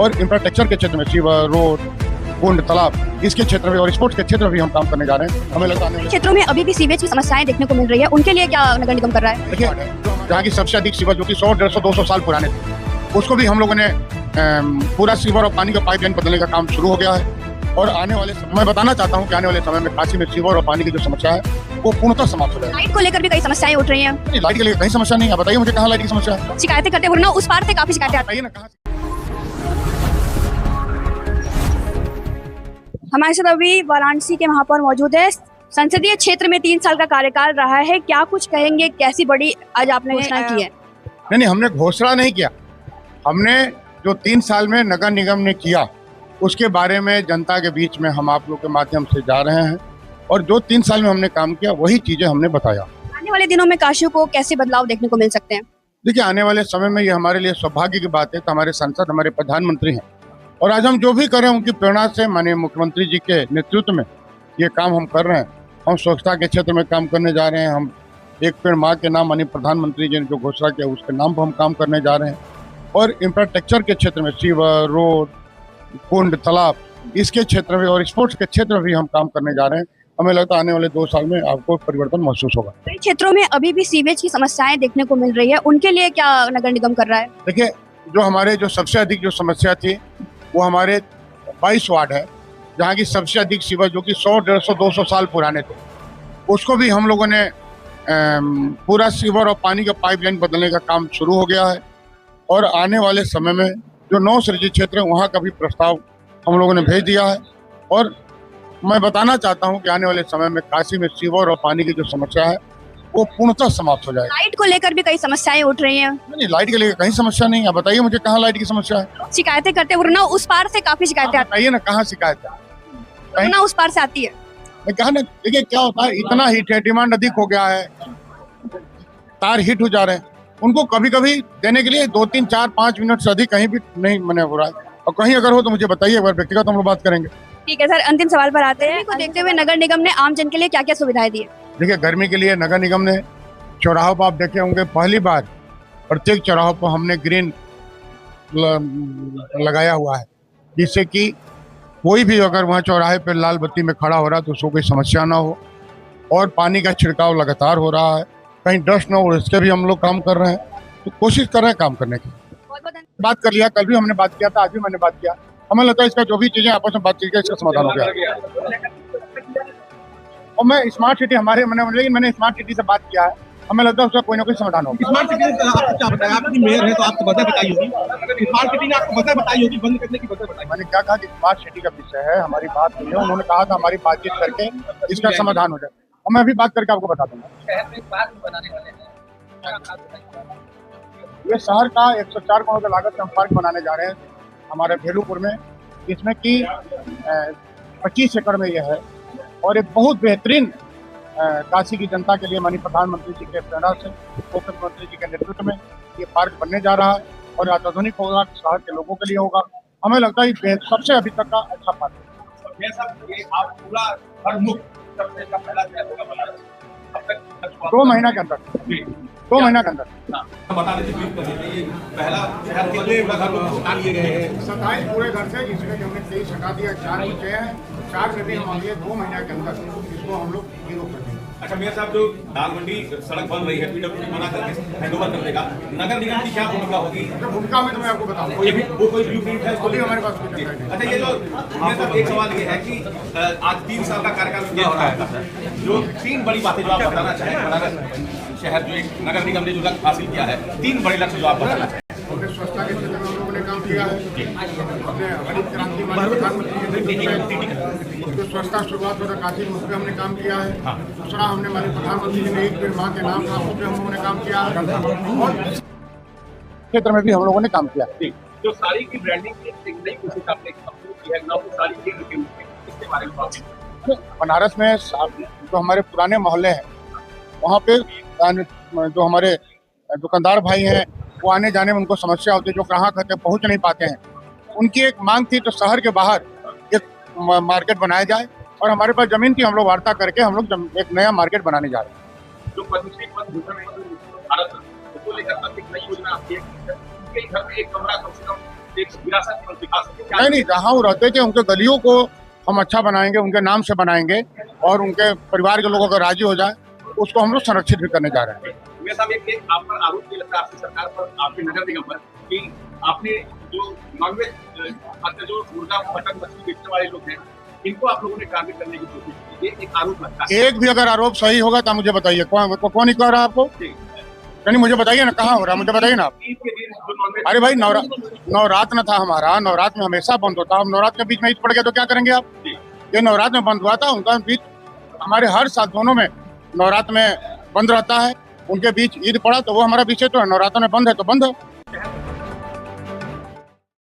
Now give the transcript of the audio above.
और इंफ्रास्ट्रक्चर के क्षेत्र में सीवर, रोड, कुंड, तालाब, इसके क्षेत्र में और स्पोर्ट्स के क्षेत्र में भी हम काम करने जा रहे हैं। हमें लगता है क्षेत्रों में अभी भी सीवेज की समस्याएं देखने को मिल रही है, उनके लिए क्या नगर निगम कर रहा है? देखिए, जहाँ की सबसे अधिक सीवर जो कि 100, 150, 200 साल पुराने थे, उसको भी हम लोगों ने पूरा सीवर और पानी का पाइपलाइन बदलने का काम शुरू हो गया है। और आने वाले मैं बताना चाहता हूँ कि आने वाले समय में काशी में सीवर और पानी की जो समस्या है वो पूर्णतः समाप्त हो जाएगी। लाइट को लेकर भी कई समस्याएं उठ रही हैं। लाइट के लिए कहीं समस्या नहीं है, बताइए मुझे कहाँ लाइट की समस्या है? शिकायतें करते हुए ना उस पार से काफी शिकायतें आती बताइए ना कहाँ। हमारे साथ अभी वाराणसी के महापौर मौजूद है। संसदीय क्षेत्र में 3 साल का कार्यकाल रहा है, क्या कुछ कहेंगे? कैसी बड़ी आज आपने घोषणा की है? नहीं, हमने घोषणा नहीं किया। हमने जो 3 साल में नगर निगम ने किया उसके बारे में जनता के बीच में हम आप लोग के माध्यम से जा रहे हैं, और जो 3 साल में हमने काम किया वही चीजें हमने बताया। आने वाले दिनों में काशी को कैसे बदलाव देखने को मिल सकते हैं? देखिए, आने वाले समय में ये हमारे लिए सौभाग्य की बात है कि हमारे सांसद हमारे प्रधानमंत्री हैं, और आज हम जो भी करें उनकी प्रेरणा से, माननीय मुख्यमंत्री जी के नेतृत्व में ये काम हम कर रहे हैं। हम स्वच्छता के क्षेत्र में काम करने जा रहे हैं। हम एक पेड़ माँ के नाम, माननीय प्रधानमंत्री जी ने जो घोषणा किया उसके नाम पर हम काम करने जा रहे हैं। और इंफ्रास्ट्रक्चर के क्षेत्र में सीवर, रोड, कुंड, तालाब, इसके क्षेत्र में और स्पोर्ट्स के क्षेत्र में भी हम काम करने जा रहे हैं। हमें लगता है आने वाले 2 साल में आपको परिवर्तन महसूस होगा। कई क्षेत्रों में अभी भी सीवेज की समस्याएं देखने को मिल रही है, उनके लिए क्या नगर निगम कर रहा है? देखिए, जो सबसे अधिक जो समस्या थी वो हमारे 22 वार्ड है, जहाँ की सबसे अधिक सीवर जो कि 100, 150, 200 साल पुराने थे, उसको भी हम लोगों ने पूरा सीवर और पानी का पाइपलाइन बदलने का काम शुरू हो गया है। और आने वाले समय में जो 9 सृजित क्षेत्र है वहाँ का भी प्रस्ताव हम लोगों ने भेज दिया है। और मैं बताना चाहता हूँ कि आने वाले समय में काशी में सीवर और पानी की जो समस्या है वो पूर्णतः समाप्त हो जाएगी। लाइट को लेकर भी कई समस्याएं उठ रही हैं। नहीं, लाइट के लिए कहीं समस्या नहीं है, बताइए मुझे कहाँ लाइट की समस्या है? शिकायतें करते हुए ना उस पार से काफी शिकायतें आती बताइए ना कहाँ शिकायत है? हैं, ना उस पार से आती है। मैं कहा ना, देखिए क्या होता है, इतना हीट है, डिमांड अधिक हो गया है, तार हीट हो जा रहे हैं, उनको कभी कभी देने के लिए 2, 3, 4, 5 मिनट से अधिक कहीं भी नहीं मने हो रहा है। और कहीं अगर हो तो मुझे बताइए, अगर व्यक्तिगत हम लोग बात करेंगे। ठीक है सर, अंतिम सवाल पर आते हैं। को देखते हुए नगर निगम ने आम जन के लिए क्या क्या सुविधाएं दी है? देखिए, गर्मी के लिए नगर निगम ने चौराहों पर, आप देखे होंगे पहली बार प्रत्येक चौराहों पर हमने ग्रीन लगाया हुआ है, जिससे कि कोई भी अगर वहाँ चौराहे पर लाल बत्ती में खड़ा हो रहा है तो उसको कोई समस्या ना हो। और पानी का छिड़काव लगातार हो रहा है, कहीं डस्ट ना हो, इसके भी हम लोग काम कर रहे हैं। तो कोशिश कर रहे हैं काम करने की। बात कर लिया, कल भी हमने बात किया था, आज भी मैंने बात किया। हमें लगता है इसका जो भी चीजें आपस में बातचीत किया इसका समाधान हो गया। और मैं स्मार्ट सिटी मैंने स्मार्ट सिटी से बात किया है, हमें लगता है उसका कोई ना कोई समाधान होगा। स्मार्ट सिटी ने आपको क्या बताया? आपकी मेयर है तो आपको वजह बताई होगी। स्मार्ट सिटी ने आपको वजह बताई होगी, बंद करने की वजह बताई। मैंने क्या कहा कि स्मार्ट सिटी का विषय है, हमारी बात हुई है, उन्होंने कहा था हमारी बातचीत करके इसका समाधान हो जाए, और मैं अभी बात करके आपको बता दूंगा। ये शहर का 104 करोड़ की लागत से हम पार्क बनाने जा रहे हैं हमारे भेलूपुर में, जिसमें कि 25 एकड़ में यह है। और एक बहुत बेहतरीन काशी की जनता के लिए माननीय प्रधानमंत्री जी के प्रेरणा से, मुख्यमंत्री जी के नेतृत्व में ये पार्क बनने जा रहा है, और आधुनिक होगा, शहर के लोगों के लिए होगा। हमें लगता है ये सबसे अभी तक का अच्छा पार्क है। 2 महीना के अंदर, 2 महीना के अंदर बता देते पहला शहर कितने हटा लिए गए हैं? 27 पूरे घर से, जिसमें कि हमने 23 हटा दिया, 4 बचे हैं। 4 में भी हम अगले 2 महीने के अंदर इसको हम लोग जीरो कर देंगे। अच्छा मेयर साहब, जो दाल मंडी सड़क बन रही है, पीडब्ल्यूडी मना करके हैंडओवर कर देगा, नगर निगम की क्या भूमिका होगी? भूमिका में तो मैं आपको बताऊंगा, कोई ब्लूप्रिंट है अभी हमारे पास कोई जानकारी नहीं। अच्छा, ये जो मेयर साहब, एक सवाल ये है कि आज 3 साल का कार्यकाल ये हो रहा है, जो 3 बड़ी बातें जो आप बताना चाहें, बनारस शहर जो एक नगर निगम ने जो लक्ष्य हासिल किया है, 3 बड़े लक्ष्य जो आप बताना चाहें। हमने स्वच्छता के क्षेत्र में हम लोगों ने काम किया है। हमने हरित क्रांति प्रधानमंत्री जो स्वच्छता शुरुआत हो रहा काशी में, उसमें हमने काम किया है। दूसरा, हमने माननीय प्रधानमंत्री जी ने एक पेड़ माँ के नाम था, उसमें हम लोगों ने काम किया है। और क्षेत्र में भी हम लोगों ने काम किया। जो साड़ी की ब्रांडिंग की एक नई कोशिश आपने की है, साड़ी की इसके बारे में बनारस में जो हमारे पुराने मोहल्ले हैं वहाँ पे जो हमारे दुकानदार भाई हैं वो आने जाने में उनको समस्या होती है, जो ग्राहक होते पहुँच नहीं पाते हैं। उनकी एक मांग थी तो शहर के बाहर एक मार्केट बनाया जाए, और हमारे पास जमीन थी, हम लोग वार्ता करके हम लोग एक नया मार्केट बनाने जा रहे हैं। जो पद्मश्री भारत उसको लेकर एक नई योजना आपकी है, घर में एक कमरा कम से कम एक विरासत पर दिखा सके? क्या नहीं नहीं, जहाँ वो रहते थे उनके गलियों को हम अच्छा बनाएंगे, उनके नाम से बनाएंगे और उनके परिवार के लोगों को राजी हो जाए उसको हम लोग संरक्षित भी करने जा रहे हैं। मेरे साहब एक आप पर आरोप नहीं लगता आपकी सरकार पर, आपके नगर निगम पर, कि आपने जो नॉनवेज जो मुर्गा मटन मछली बेचने वाले लोग हैं इनको आप लोगों ने टारगेट करने की कोशिश की, ये एक आरोप लगता है। एक भी अगर आरोप सही होगा तो मुझे बताइए, कौन ही कह रहा है आपको? यानी मुझे बताइए ना, कहाँ हो रहा है, मुझे बताइए ना आप। ईद के दिन जो नॉनवेज, अरे भाई नवरात्र था हमारा, नवरात्र में हमेशा बंद होता है। हम नवरात्र के बीच में ईद पड़ गया तो क्या करेंगे आप? ये नवरात्र में बंद हुआ था, उनका बीच हमारे हर साल दोनों में नवरात्र में बंद रहता है, उनके बीच ईद पड़ा तो वो हमारा विषय तो है, नवरात्र में बंद है तो बंद है।